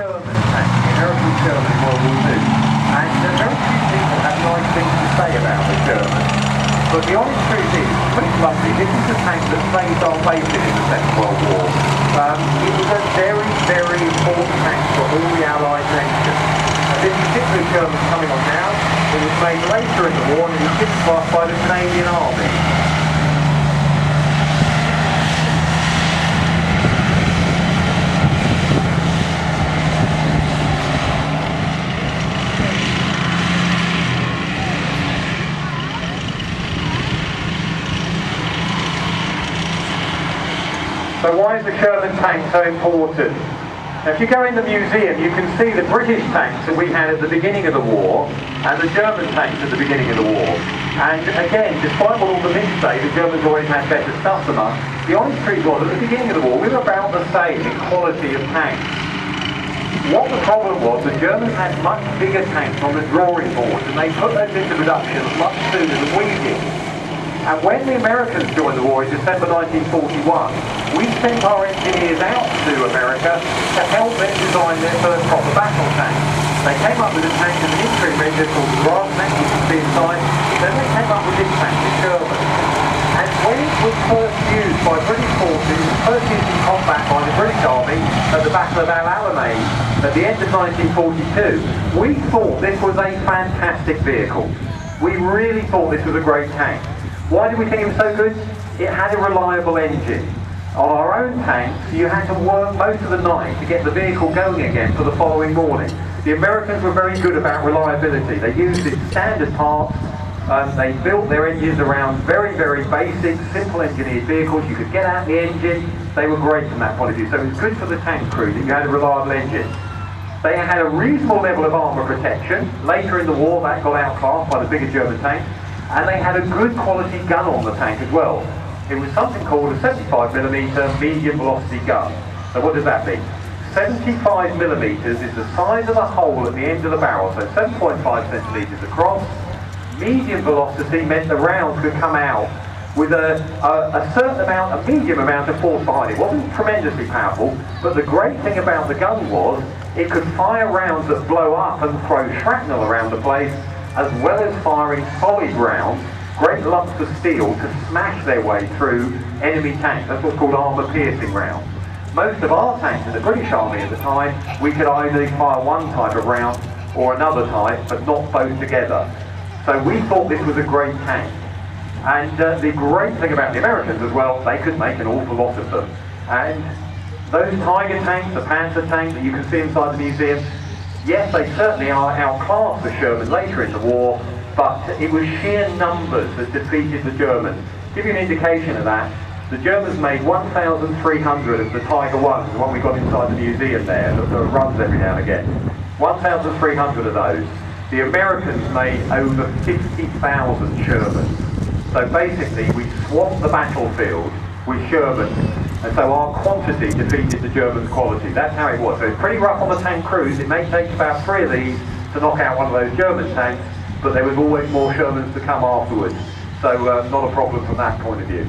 Sherman tank, the American Sherman in World War II. And very few people have nice things to say about the Sherman. But the honest truth is, pretty bluntly, this is the tank that saved our bases in the Second World War. It was a very, very important tank for all the Allied nations. And this particular Sherman coming on now, it was made later in the war and it was given to us by the Canadian Army. So why is the Sherman tank so important? Now, if you go in the museum, you can see the British tanks that we had at the beginning of the war and the German tanks at the beginning of the war. And again, despite what all the myths say, the Germans always had better stuff than us, the honest truth was at the beginning of the war we were about the same in quality of tanks. What the problem was, the Germans had much bigger tanks on the drawing board and they put those into production much sooner than we did. And when the Americans joined the war in December 1941, we sent our engineers out to America to help them design their first proper battle tank. They came up with a tank as an interim engine called the Brass tank, you can see inside. Then they came up with this tank, the Sherman. And when it was first used by British forces, it was first used in combat by the British Army at the Battle of El Alamein at the end of 1942, we thought this was a fantastic vehicle. We really thought this was a great tank. Why did we think it was so good? It had a reliable engine. On our own tanks, you had to work most of the night to get the vehicle going again for the following morning. The Americans were very good about reliability. They used its standard parts. They built their engines around very, very basic, simple engineered vehicles. You could get out the engine. They were great from that point of view. So it was good for the tank crew that you had a reliable engine. They had a reasonable level of armour protection. Later in the war, that got outclassed by the bigger German tanks. And they had a good quality gun on the tank as well. It was something called a 75mm medium velocity gun. So what does that mean? 75mm is the size of the hole at the end of the barrel, so 7.5 centimetres across. Medium velocity meant the rounds could come out with a certain amount, a medium amount of force behind it. It wasn't tremendously powerful, but the great thing about the gun was it could fire rounds that blow up and throw shrapnel around the place, as well as firing solid rounds, great lumps of steel to smash their way through enemy tanks. That's what's called armour-piercing rounds. Most of our tanks in the British Army at the time, we could either fire one type of round or another type, but not both together. So we thought this was a great tank. And the great thing about the Americans as well, they could make an awful lot of them. And those Tiger tanks, the Panzer tank that you can see inside the museum, yes, they certainly are outclassed the Sherman later in the war, but it was sheer numbers that defeated the Germans. To give you an indication of that, the Germans made 1,300 of the Tiger 1s, the one we got inside the museum there, that runs every now and again. 1,300 of those. The Americans made over 50,000 Shermans. So basically, we swamped the battlefield with Shermans. And so our quantity defeated the Germans' quality. That's how it was. So it's pretty rough on the tank crews. It may take about 3 of these to knock out one of those German tanks, but there was always more Shermans to come afterwards. So not a problem from that point of view.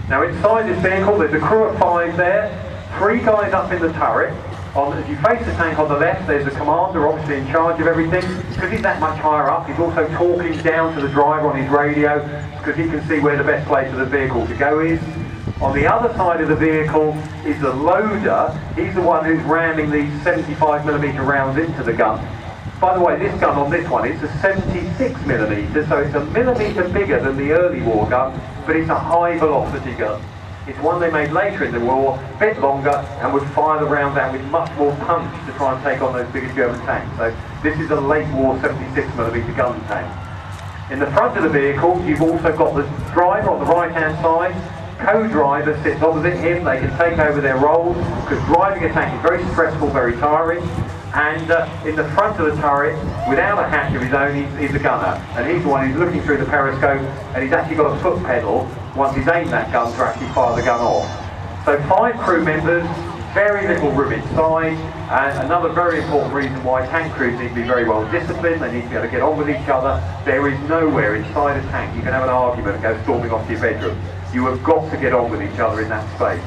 Now inside this vehicle, there's a crew of 5 there, 3 guys up in the turret. As you face the tank on the left, there's a commander obviously in charge of everything. Because he's that much higher up, he's also talking down to the driver on his radio, because he can see where the best place for the vehicle to go is. On the other side of the vehicle is the loader. He's the one who's ramming these 75mm rounds into the gun. By the way, this gun on this one, it's a 76mm, so it's a millimetre bigger than the early war gun, but it's a high velocity gun. It's one they made later in the war, a bit longer, and would fire the rounds out with much more punch to try and take on those bigger German tanks. So this is a late war 76mm gun tank. In the front of the vehicle, you've also got the driver on the right-hand side. Co-driver sits opposite him. They can take over their roles, because driving a tank is very stressful, very tiring. And in the front of the turret, without a hatch of his own, he's a gunner. And he's the one who's looking through the periscope, and he's actually got a foot pedal once he's aimed that gun to actually fire the gun off. So 5 crew members, very little room inside, and another very important reason why tank crews need to be very well disciplined. They need to be able to get on with each other. There is nowhere inside a tank you can have an argument and go storming off to your bedroom. You have got to get on with each other in that space.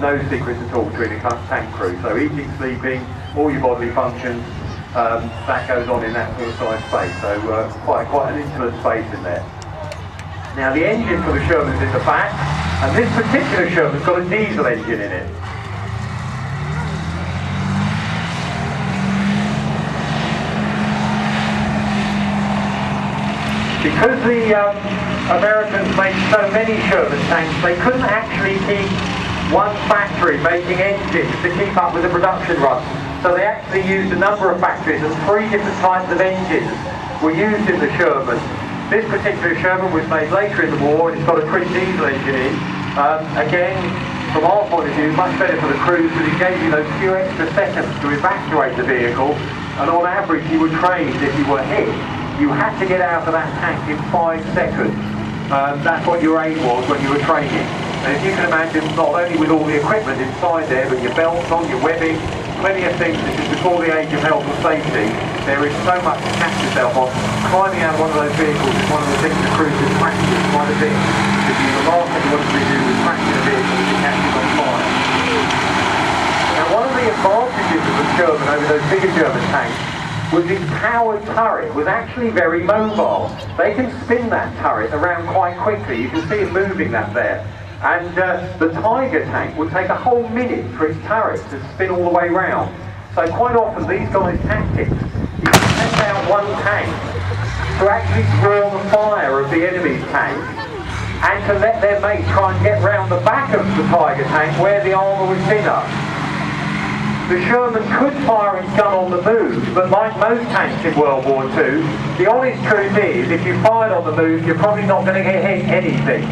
No secrets at all between a tank crew. So eating, sleeping, all your bodily functions, that goes on in that sort of size space. So quite an intimate space in there. Now the engine for the Sherman's in the back, and this particular Sherman's got a diesel engine in it. Because the Americans made so many Sherman tanks, they couldn't actually keep one factory making engines to keep up with the production run. So they actually used a number of factories, and 3 different types of engines were used in the Sherman. This particular Sherman was made later in the war, and it's got a twin diesel engine in. Again, from our point of view, much better for the crews, because it gave you those few extra seconds to evacuate the vehicle, and on average you were trained, if you were hit, you had to get out of that tank in 5 seconds. That's what your aim was when you were training. And if you can imagine, not only with all the equipment inside there, but your belts on, your webbing, plenty of things. This is before the age of health and safety. There is so much to catch yourself on. Climbing out of one of those vehicles is one of the things the crews can practice quite a bit. Because the last thing you want to do is practice a vehicle if it catches on fire. Now one of the advantages of the Sherman over those bigger German tanks was its powered turret was actually very mobile. They can spin that turret around quite quickly. You can see it moving that there. And the Tiger tank would take a whole minute for its turret to spin all the way round. So quite often these guys' tactics is to send out one tank to actually draw the fire of the enemy's tank, and to let their mate try and get round the back of the Tiger tank where the armour was thinner. The Sherman could fire its gun on the move, but like most tanks in World War II, the honest truth is, if you fired on the move, you're probably not going to get hit anything.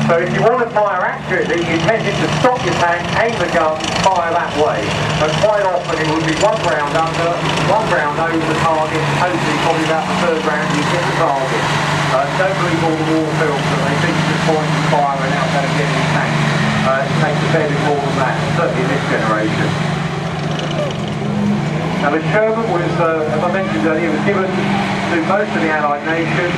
So if you want to fire accurately, you tended to stop your tank, aim the gun, fire that way. And quite often it would be 1 round under, 1 round over the target, hopefully probably about the 3rd round you hit the target. Don't believe all the war films that they think just point and fire and out there and get in the tank. It takes a fair bit more than that, certainly in this generation. Now the Sherman was, as I mentioned earlier, was given to most of the Allied nations.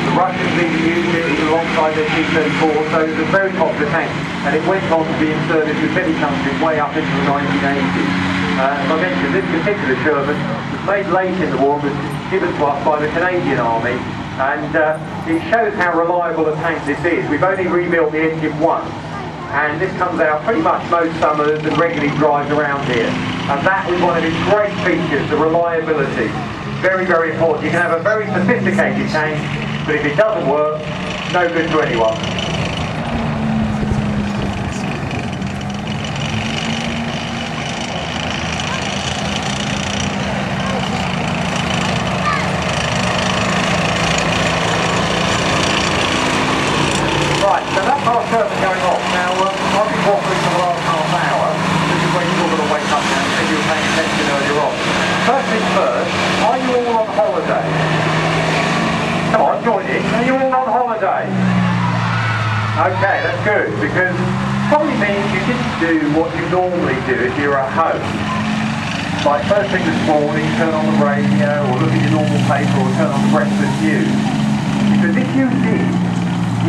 The Russians even used it alongside their T-34, so it was a very popular tank, and it went on to be in service with many countries way up into the 1980s. As I mentioned, this particular Sherman was made late in the war and was given to us by the Canadian Army, and it shows how reliable a tank this is. We've only rebuilt the engine once, and this comes out pretty much most summers and regularly drives around here. And that was one of its great features, the reliability. Very, very important. You can have a very sophisticated tank, but if it doesn't work, no good to anyone. Right, so that's our Sherman going off. Now, I've been waffling for the last half hour. This is where you're all going to wake up now, if you were paying attention earlier on. First things first, are you all on holiday? Come on, join in. Are you all on holiday? Okay, that's good, because probably means you didn't do what you normally do if you're at home. Like first thing this morning, turn on the radio, or look at your normal paper, or turn on the breakfast news. Because if you did,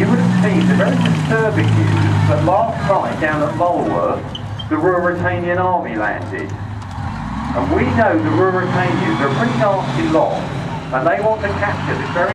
you would have seen the very disturbing news that last night down at Mulworth, the Ruritanian army landed. And we know the Ruritanians are a pretty nasty lot, and they want to capture this very